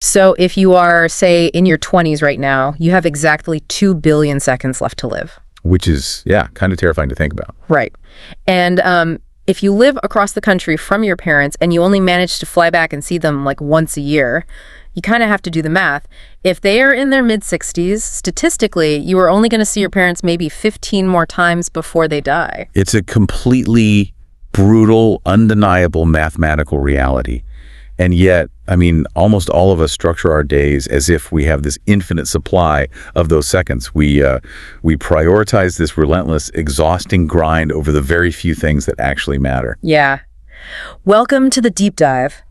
So if you are, say, in your 20s right now, you have exactly 2 billion seconds left to live. Which is, yeah, kind of terrifying to think about. Right. And if you live across the country from your parents and you only manage to fly back and see them like once a year, you kind of have to do the math. If they are in their mid-60s, statistically, you are only going to see your parents maybe 15 more times before they die. It's a completely brutal, undeniable mathematical reality. And yet, I mean, almost all of us structure our days as if we have this infinite supply of those seconds. We prioritize this relentless, exhausting grind over the very few things that actually matter. Yeah. Welcome to the deep dive.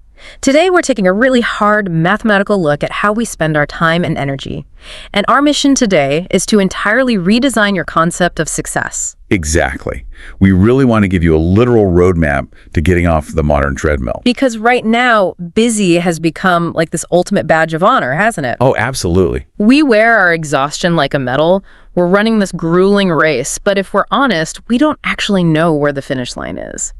Today, we're taking a really hard mathematical look at how we spend our time and energy. And our mission today is to entirely redesign your concept of success. Exactly. We really want to give you a literal roadmap to getting off the modern treadmill. Because right now, busy has become like this ultimate badge of honor, hasn't it? Oh, absolutely. We wear our exhaustion like a medal. We're running this grueling race, but if we're honest, we don't actually know where the finish line is.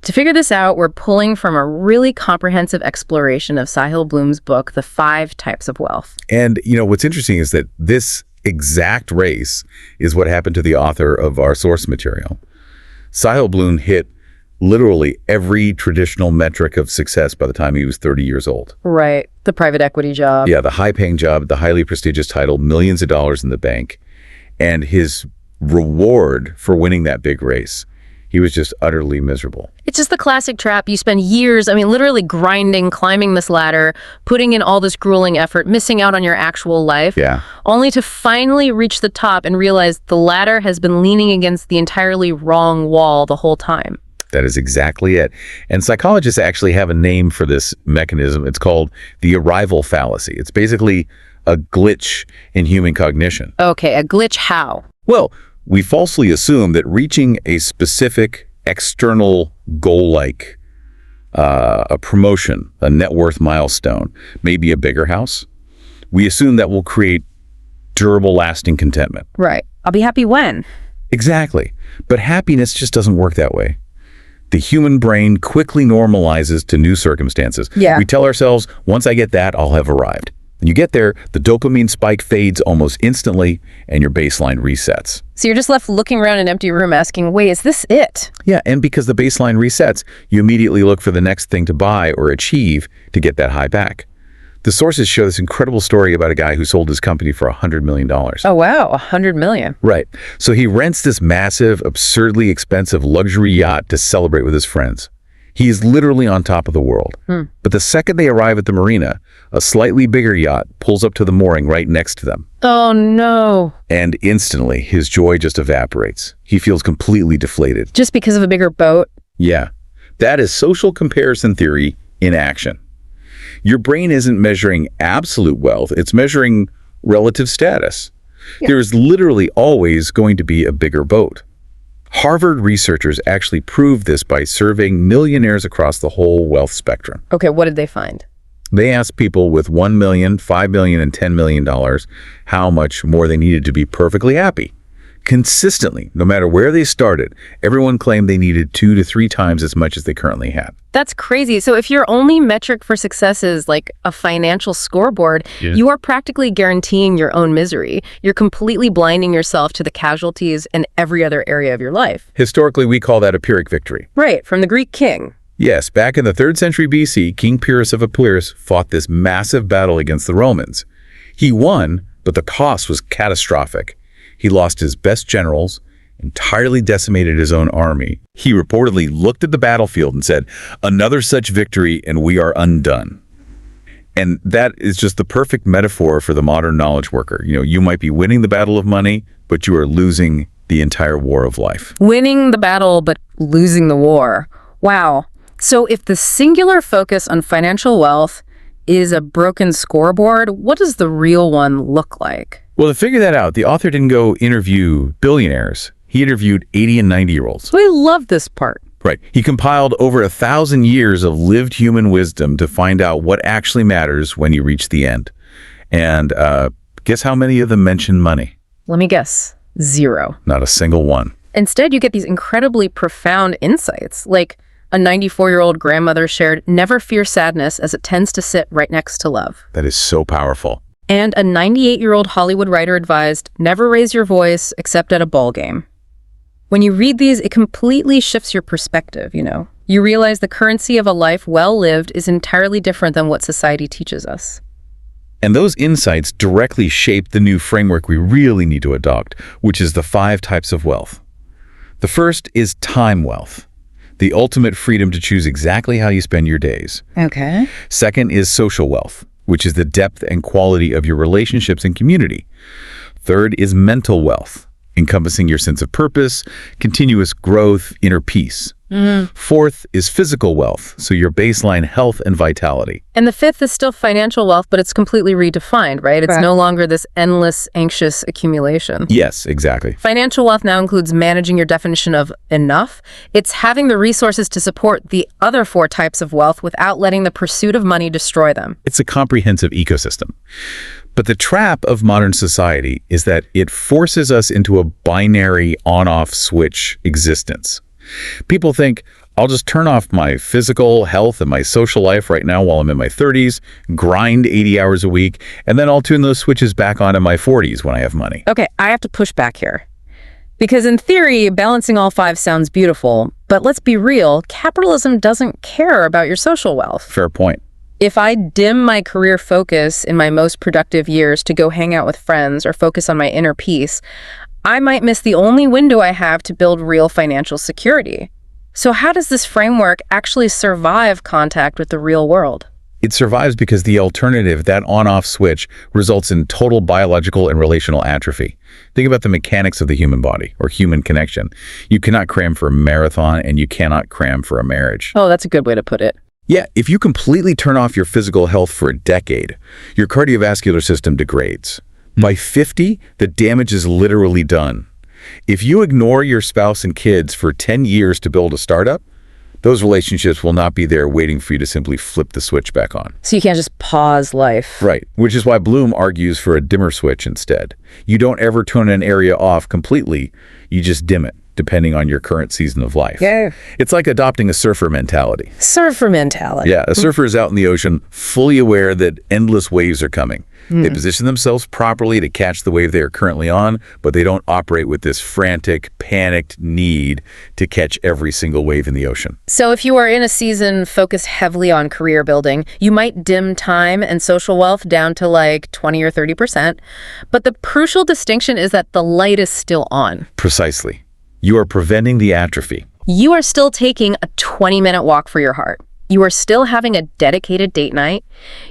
To figure this out, we're pulling from a really comprehensive exploration of Sahil Bloom's book, The 5 Types of Wealth. And, you know, what's interesting is that this exact race is what happened to the author of our source material. Sahil Bloom hit literally every traditional metric of success by the time he was 30 years old. Right. The private equity job. Yeah, the high-paying job, the highly prestigious title, millions of dollars in the bank. And his reward for winning that big race, he was just utterly miserable. It's just the classic trap. You spend years, literally grinding, climbing this ladder, putting in all this grueling effort, missing out on your actual life, only to finally reach the top and realize the ladder has been leaning against the entirely wrong wall the whole time. That is exactly it. And psychologists actually have a name for this mechanism. It's called the arrival fallacy. It's basically a glitch in human cognition. Okay, a glitch how? Well, we falsely assume that reaching a specific external goal like a promotion, a net worth milestone, maybe a bigger house, we assume that will create durable, lasting contentment. Right. I'll be happy when? Exactly. But happiness just doesn't work that way. The human brain quickly normalizes to new circumstances. Yeah. We tell ourselves, once I get that, I'll have arrived. When you get there, the dopamine spike fades almost instantly, and your baseline resets. So you're just left looking around an empty room asking, wait, is this it? Yeah, and because the baseline resets, you immediately look for the next thing to buy or achieve to get that high back. The sources show this incredible story about a guy who sold his company for $100 million. Oh, wow, $100 million. Right. So he rents this massive, absurdly expensive luxury yacht to celebrate with his friends. He is literally on top of the world. But the second they arrive at the marina, a slightly bigger yacht pulls up to the mooring right next to them. Oh, no. And instantly, his joy just evaporates. He feels completely deflated. Just because of a bigger boat? Yeah. That is social comparison theory in action. Your brain isn't measuring absolute wealth. It's measuring relative status. Yeah. There is literally always going to be a bigger boat. Harvard researchers actually proved this by surveying millionaires across the whole wealth spectrum. Okay, what did they find? They asked people with $1 million, $5 million, and $10 million how much more they needed to be perfectly happy. Consistently, no matter where they started, everyone claimed they needed 2 to 3 times as much as they currently had. That's crazy. So if your only metric for success is like a financial scoreboard, you are practically guaranteeing your own misery. You're completely blinding yourself to the casualties in every other area of your life. Historically, we call that a Pyrrhic victory. Right, from the Greek king. Yes, back in the 3rd century BC, King Pyrrhus of Epirus fought this massive battle against the Romans. He won, but the cost was catastrophic. He lost his best generals, entirely decimated his own army. He reportedly looked at the battlefield and said, "Another such victory and we are undone." And that is just the perfect metaphor for the modern knowledge worker. You know, you might be winning the battle of money, but you are losing the entire war of life. Winning the battle, but losing the war. Wow. So if the singular focus on financial wealth is a broken scoreboard, what does the real one look like? Well, to figure that out, the author didn't go interview billionaires. He interviewed 80 and 90-year-olds. We love this part. Right. He compiled over 1,000 years of lived human wisdom to find out what actually matters when you reach the end. And guess how many of them mention money? Let me guess. 0. Not a single one. Instead, you get these incredibly profound insights, like A 94-year-old grandmother shared, "Never fear sadness as it tends to sit right next to love." That is so powerful. And a 98-year-old Hollywood writer advised, "Never raise your voice except at a ball game." When you read these, it completely shifts your perspective, You realize the currency of a life well lived is entirely different than what society teaches us. And those insights directly shape the new framework we really need to adopt, which is the 5 types of wealth. The first is time wealth, the ultimate freedom to choose exactly how you spend your days. Okay. Second is social wealth, which is the depth and quality of your relationships and community. Third is mental wealth, encompassing your sense of purpose, continuous growth, inner peace. Fourth is physical wealth, so your baseline health and vitality. And the fifth is still financial wealth, but it's completely redefined, right? It's no longer this endless, anxious accumulation. Yes, exactly. Financial wealth now includes managing your definition of enough. It's having the resources to support the other 4 types of wealth without letting the pursuit of money destroy them. It's a comprehensive ecosystem. But the trap of modern society is that it forces us into a binary on-off switch existence. People think, I'll just turn off my physical health and my social life right now while I'm in my 30s, grind 80 hours a week, and then I'll tune those switches back on in my 40s when I have money. Okay, I have to push back here. Because in theory, balancing all 5 sounds beautiful, but let's be real, capitalism doesn't care about your social wealth. Fair point. If I dim my career focus in my most productive years to go hang out with friends or focus on my inner peace, I might miss the only window I have to build real financial security. So how does this framework actually survive contact with the real world? It survives because the alternative, that on-off switch, results in total biological and relational atrophy. Think about the mechanics of the human body, or human connection. You cannot cram for a marathon, and you cannot cram for a marriage. Oh, that's a good way to put it. Yeah, if you completely turn off your physical health for a decade, your cardiovascular system degrades. By 50, the damage is literally done. If you ignore your spouse and kids for 10 years to build a startup, those relationships will not be there waiting for you to simply flip the switch back on. So you can't just pause life. Right, which is why Bloom argues for a dimmer switch instead. You don't ever turn an area off completely, you just dim it, depending on your current season of life. Yeah. It's like adopting a surfer mentality. Surfer mentality. Yeah, a surfer is out in the ocean, fully aware that endless waves are coming. They position themselves properly to catch the wave they are currently on, but they don't operate with this frantic, panicked need to catch every single wave in the ocean. So if you are in a season focused heavily on career building, you might dim time and social wealth down to like 20 or 30%. But the crucial distinction is that the light is still on. Precisely. You are preventing the atrophy. You are still taking a 20-minute walk for your heart. You are still having a dedicated date night.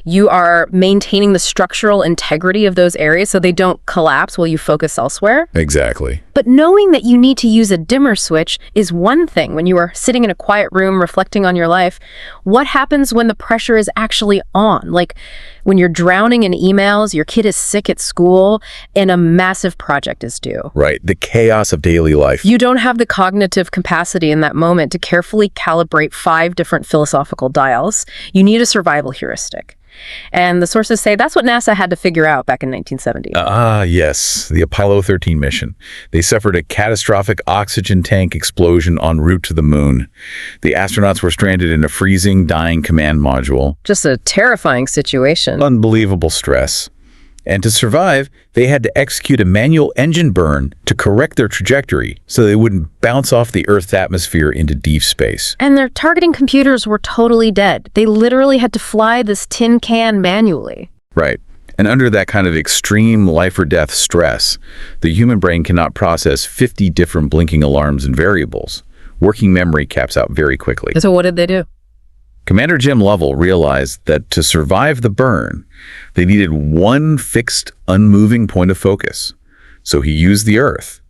You are maintaining the structural integrity of those areas so they don't collapse while you focus elsewhere. Exactly. But knowing that you need to use a dimmer switch is one thing when you are sitting in a quiet room reflecting on your life. What happens when the pressure is actually on? Like when you're drowning in emails, your kid is sick at school, and a massive project is due. Right. The chaos of daily life. You don't have the cognitive capacity in that moment to carefully calibrate 5 different philosophical dials. You need a survival heuristic. And the sources say that's what NASA had to figure out back in 1970. Yes, the Apollo 13 mission. They suffered a catastrophic oxygen tank explosion en route to the moon. The astronauts were stranded in a freezing, dying command module. Just a terrifying situation. Unbelievable stress. And to survive, they had to execute a manual engine burn to correct their trajectory so they wouldn't bounce off the Earth's atmosphere into deep space. And their targeting computers were totally dead. They literally had to fly this tin can manually. Right. And under that kind of extreme life or death stress, the human brain cannot process 50 different blinking alarms and variables. Working memory caps out very quickly. So what did they do? Commander Jim Lovell realized that to survive the burn, they needed one fixed, unmoving point of focus. So he used the Earth.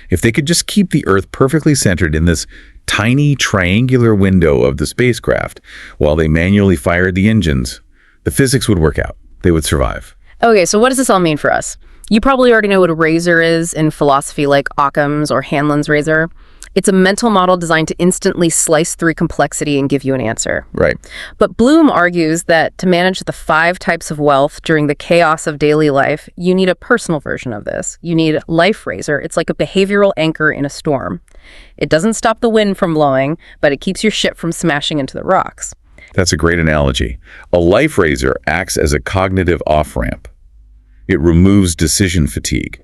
If they could just keep the Earth perfectly centered in this tiny triangular window of the spacecraft while they manually fired the engines, the physics would work out. They would survive. Okay, so what does this all mean for us? You probably already know what a razor is in philosophy, like Occam's or Hanlon's razor. It's a mental model designed to instantly slice through complexity and give you an answer. Right. But Bloom argues that to manage the 5 types of wealth during the chaos of daily life, you need a personal version of this. You need Life Razor. It's like a behavioral anchor in a storm. It doesn't stop the wind from blowing, but it keeps your ship from smashing into the rocks. That's a great analogy. A life razor acts as a cognitive off-ramp. It removes decision fatigue.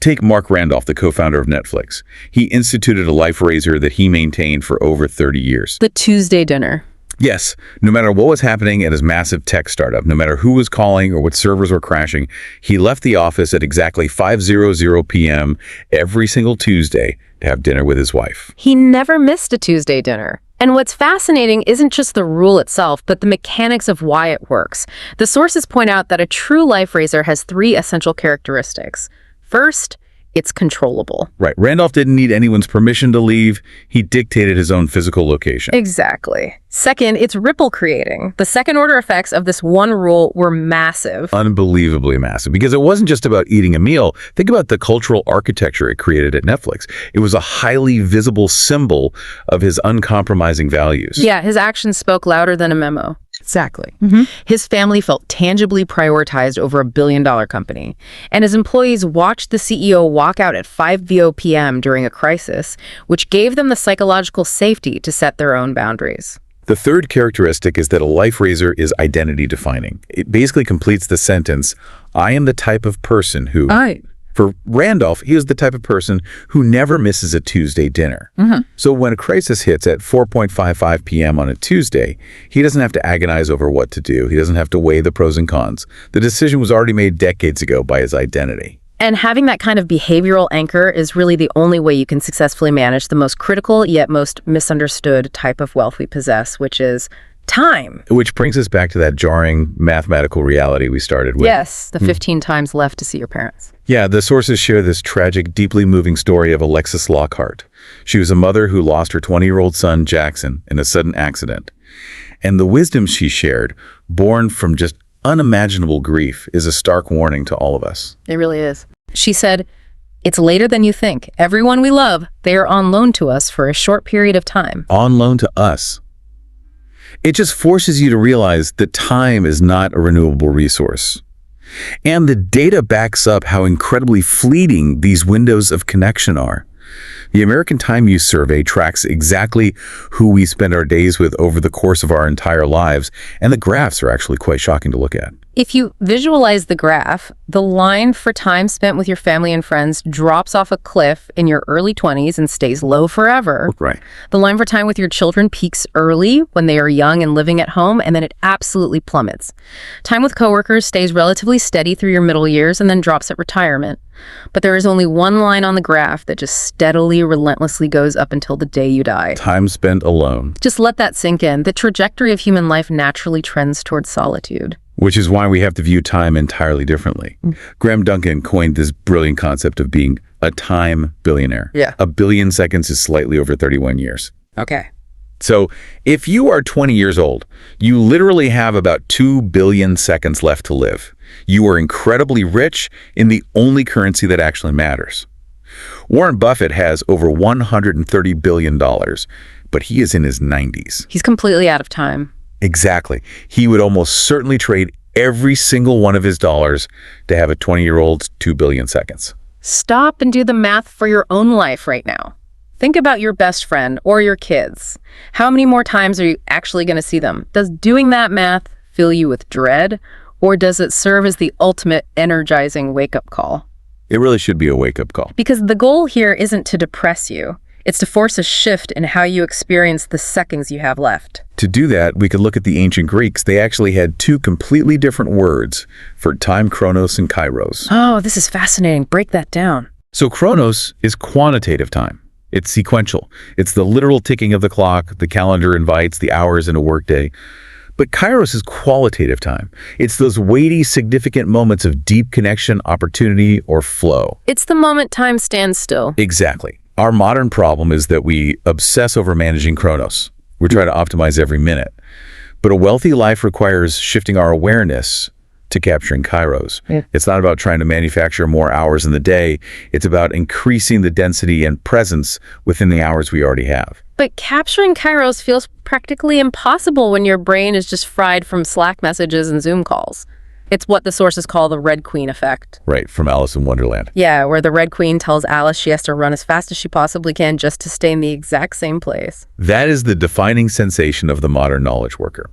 Take Mark Randolph, the co-founder of Netflix. He instituted a life razor that he maintained for over 30 years. The Tuesday dinner. Yes, no matter what was happening at his massive tech startup, no matter who was calling or what servers were crashing, he left the office at exactly 5:00 p.m. every single Tuesday to have dinner with his wife. He never missed a Tuesday dinner. And what's fascinating isn't just the rule itself, but the mechanics of why it works. The sources point out that a true life razor has 3 essential characteristics. First, it's controllable. Right. Randolph didn't need anyone's permission to leave. He dictated his own physical location. Exactly. Second, it's ripple creating. The second-order effects of this one rule were massive. Unbelievably massive, because it wasn't just about eating a meal. Think about the cultural architecture it created at Netflix. It was a highly visible symbol of his uncompromising values. Yeah, his actions spoke louder than a memo. Exactly. His family felt tangibly prioritized over a billion-dollar company. And his employees watched the CEO walk out at 5:00 p.m. during a crisis, which gave them the psychological safety to set their own boundaries. The third characteristic is that a life razor is identity defining. It basically completes the sentence, I am the type of person who... For Randolph, he was the type of person who never misses a Tuesday dinner. So when a crisis hits at 4:55 p.m. on a Tuesday, he doesn't have to agonize over what to do. He doesn't have to weigh the pros and cons. The decision was already made decades ago by his identity. And having that kind of behavioral anchor is really the only way you can successfully manage the most critical yet most misunderstood type of wealth we possess, which is time. Which brings us back to that jarring mathematical reality we started with. Yes, the 15 times left to see your parents. Yeah, the sources share this tragic, deeply moving story of Alexis Lockhart. She was a mother who lost her 20-year-old son, Jackson, in a sudden accident. And the wisdom she shared, born from just unimaginable grief, is a stark warning to all of us. It really is. She said, "It's later than you think. Everyone we love, they are on loan to us for a short period of time." On loan to us. It just forces you to realize that time is not a renewable resource. And the data backs up how incredibly fleeting these windows of connection are. The American Time Use Survey tracks exactly who we spend our days with over the course of our entire lives, and the graphs are actually quite shocking to look at. If you visualize the graph, the line for time spent with your family and friends drops off a cliff in your early 20s and stays low forever. Right. The line for time with your children peaks early when they are young and living at home, and then it absolutely plummets. Time with coworkers stays relatively steady through your middle years and then drops at retirement. But there is only one line on the graph that just steadily, relentlessly goes up until the day you die. Time spent alone. Just let that sink in. The trajectory of human life naturally trends towards solitude. Which is why we have to view time entirely differently. Graham Duncan coined this brilliant concept of being a time billionaire. Yeah. A billion seconds is slightly over 31 years. Okay. So if you are 20 years old, you literally have about 2 billion seconds left to live. You are incredibly rich in the only currency that actually matters. Warren Buffett has over $130 billion, but he is in his 90s. He's completely out of time. Exactly. He would almost certainly trade every single one of his dollars to have a 20-year-old's 2 billion seconds. Stop and do the math for your own life right now. Think about your best friend or your kids. How many more times are you actually going to see them? Does doing that math fill you with dread, or does it serve as the ultimate energizing wake-up call? It really should be a wake-up call. Because the goal here isn't to depress you. It's to force a shift in how you experience the seconds you have left. To do that, we could look at the ancient Greeks. They actually had 2 completely different words for time, chronos, and kairos. Oh, this is fascinating. Break that down. So chronos is quantitative time. It's sequential. It's the literal ticking of the clock, the calendar invites, the hours in a workday. But kairos is qualitative time. It's those weighty, significant moments of deep connection, opportunity, or flow. It's the moment time stands still. Exactly. Our modern problem is that we obsess over managing chronos. We try to optimize every minute. But a wealthy life requires shifting our awareness to capturing kairos. Yeah. It's not about trying to manufacture more hours in the day. It's about increasing the density and presence within the hours we already have. But capturing kairos feels practically impossible when your brain is just fried from Slack messages and Zoom calls. It's what the sources call the Red Queen effect. Right, from Alice in Wonderland. Yeah, where the Red Queen tells Alice she has to run as fast as she possibly can just to stay in the exact same place. That is the defining sensation of the modern knowledge worker.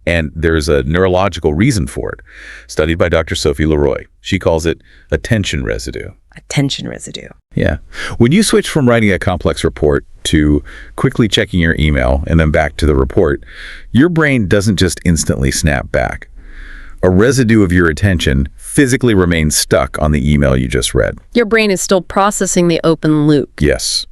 And there's a neurological reason for it, studied by Dr. Sophie Leroy. She calls it attention residue. Attention residue. Yeah. When you switch from writing a complex report to quickly checking your email and then back to the report, your brain doesn't just instantly snap back. A residue of your attention physically remains stuck on the email you just read. Your brain is still processing the open loop. Yes.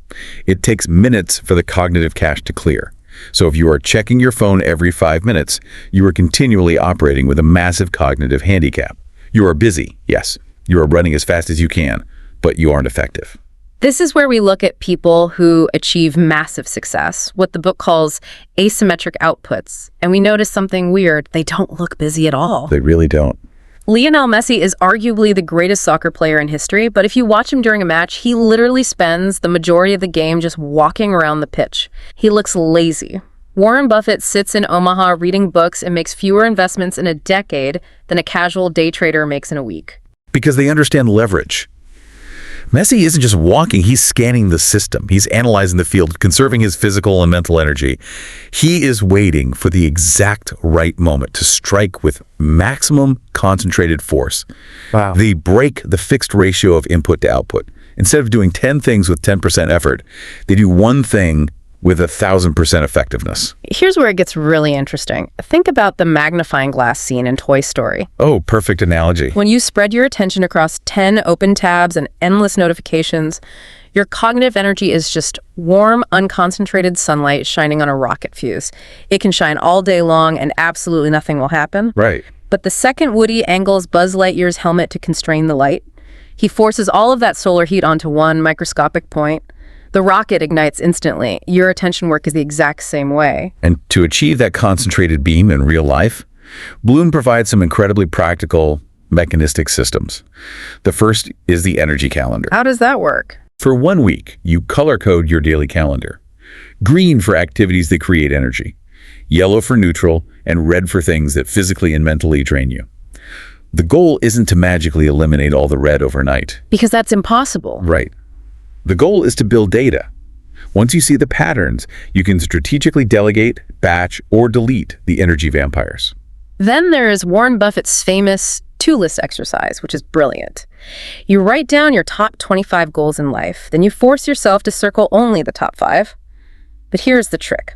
It takes minutes for the cognitive cache to clear. So if you are checking your phone every 5 minutes, you are continually operating with a massive cognitive handicap. You are busy, yes. You are running as fast as you can, but you aren't effective. This is where we look at people who achieve massive success, what the book calls asymmetric outputs, and we notice something weird. They don't look busy at all. They really don't. Lionel Messi is arguably the greatest soccer player in history, but if you watch him during a match, he literally spends the majority of the game just walking around the pitch. He looks lazy. Warren Buffett sits in Omaha reading books and makes fewer investments in a decade than a casual day trader makes in a week. Because they understand leverage. Messi isn't just walking, he's scanning the system. He's analyzing the field, conserving his physical and mental energy. He is waiting for the exact right moment to strike with maximum concentrated force. Wow. They break the fixed ratio of input to output. Instead of doing 10 things with 10% effort, they do one thing with 1,000% effectiveness. Here's where it gets really interesting. Think about the magnifying glass scene in Toy Story. Oh, perfect analogy. When you spread your attention across 10 open tabs and endless notifications, your cognitive energy is just warm, unconcentrated sunlight shining on a rocket fuse. It can shine all day long and absolutely nothing will happen. Right. But the second Woody angles Buzz Lightyear's helmet to constrain the light, he forces all of that solar heat onto one microscopic point. The rocket ignites instantly. Your attention work is the exact same way. And to achieve that concentrated beam in real life, Bloom provides some incredibly practical mechanistic systems. The first is the energy calendar. How does that work? For 1 week, you color code your daily calendar. Green for activities that create energy, yellow for neutral, and red for things that physically and mentally drain you. The goal isn't to magically eliminate all the red overnight. Because that's impossible. Right. The goal is to build data. Once you see the patterns, you can strategically delegate, batch, or delete the energy vampires. Then there is Warren Buffett's famous two-list exercise, which is brilliant. You write down your top 25 goals in life, then you force yourself to circle only the top 5. But here's the trick.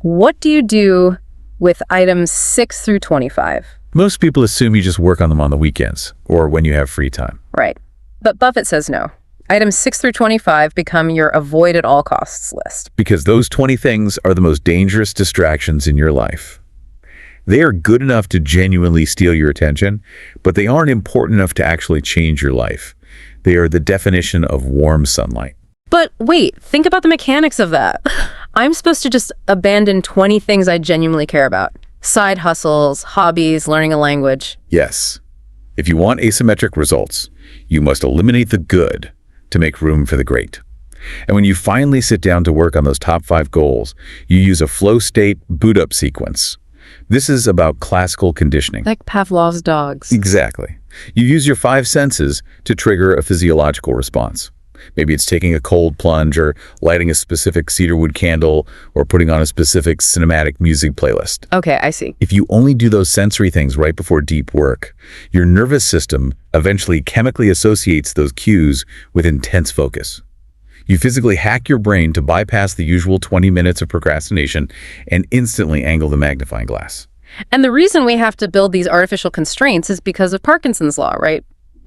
What do you do with items 6 through 25? Most people assume you just work on them on the weekends or when you have free time. Right. But Buffett says no. Items 6 through 25 become your avoid at all costs list. Because those 20 things are the most dangerous distractions in your life. They are good enough to genuinely steal your attention, but they aren't important enough to actually change your life. They are the definition of warm sunlight. But wait, think about the mechanics of that. I'm supposed to just abandon 20 things I genuinely care about. Side hustles, hobbies, learning a language. Yes. If you want asymmetric results, you must eliminate the good to make room for the great. And when you finally sit down to work on those top 5 goals, you use a flow state boot up sequence. This is about classical conditioning. Like Pavlov's dogs. Exactly. You use your 5 senses to trigger a physiological response. Maybe it's taking a cold plunge or lighting a specific cedarwood candle or putting on a specific cinematic music playlist. Okay, I see. If you only do those sensory things right before deep work, your nervous system eventually chemically associates those cues with intense focus. You physically hack your brain to bypass the usual 20 minutes of procrastination and instantly angle the magnifying glass. And the reason we have to build these artificial constraints is because of Parkinson's law, right?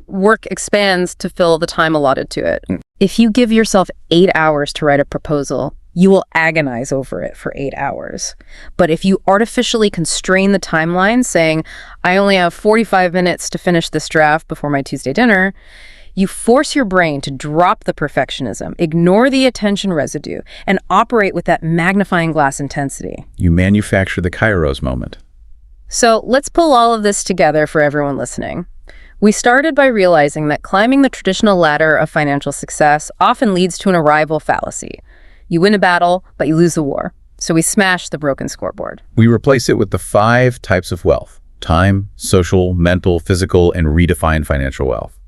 Work expands to fill the time allotted to it. If you give yourself 8 hours to write a proposal, you will agonize over it for 8 hours. But if you artificially constrain the timeline, saying, I only have 45 minutes to finish this draft before my Tuesday dinner, you force your brain to drop the perfectionism, ignore the attention residue, and operate with that magnifying glass intensity. You manufacture the kairos moment. So let's pull all of this together for everyone listening. We started by realizing that climbing the traditional ladder of financial success often leads to an arrival fallacy. You win a battle, but you lose the war. So we smash the broken scoreboard. We replace it with the 5 types of wealth: time, social, mental, physical, and redefined financial wealth.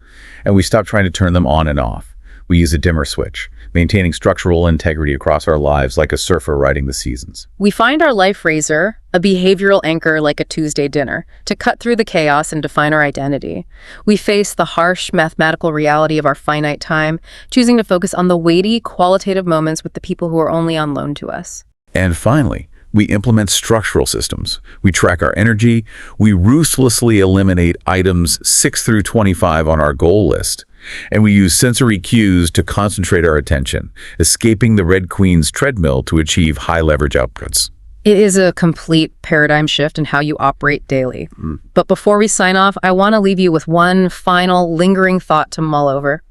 And we stop trying to turn them on and off. We use a dimmer switch, maintaining structural integrity across our lives like a surfer riding the seasons. We find our life razor, a behavioral anchor like a Tuesday dinner, to cut through the chaos and define our identity. We face the harsh mathematical reality of our finite time, choosing to focus on the weighty, qualitative moments with the people who are only on loan to us. And finally, we implement structural systems. We track our energy. We ruthlessly eliminate items 6 through 25 on our goal list. And we use sensory cues to concentrate our attention, escaping the Red Queen's treadmill to achieve high leverage outputs. It is a complete paradigm shift in how you operate daily. But before we sign off, I want to leave you with one final lingering thought to mull over.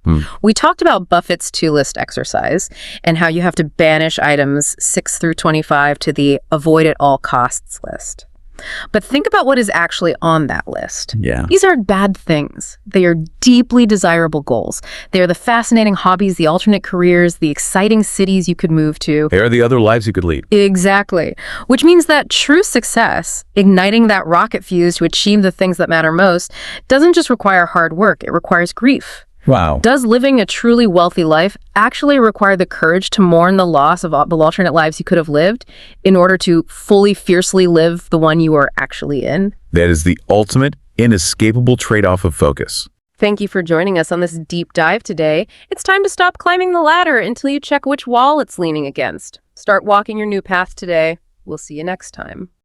We talked about Buffett's 2-list exercise and how you have to banish items 6 through 25 to the avoid at all costs list. But think about what is actually on that list. Yeah. These aren't bad things. They are deeply desirable goals. They are the fascinating hobbies, the alternate careers, the exciting cities you could move to. They are the other lives you could lead. Exactly. Which means that true success, igniting that rocket fuse to achieve the things that matter most, doesn't just require hard work. It requires grief. Wow. Does living a truly wealthy life actually require the courage to mourn the loss of the alternate lives you could have lived in order to fully, fiercely live the one you are actually in? That is the ultimate, inescapable trade-off of focus. Thank you for joining us on this deep dive today. It's time to stop climbing the ladder until you check which wall it's leaning against. Start walking your new path today. We'll see you next time.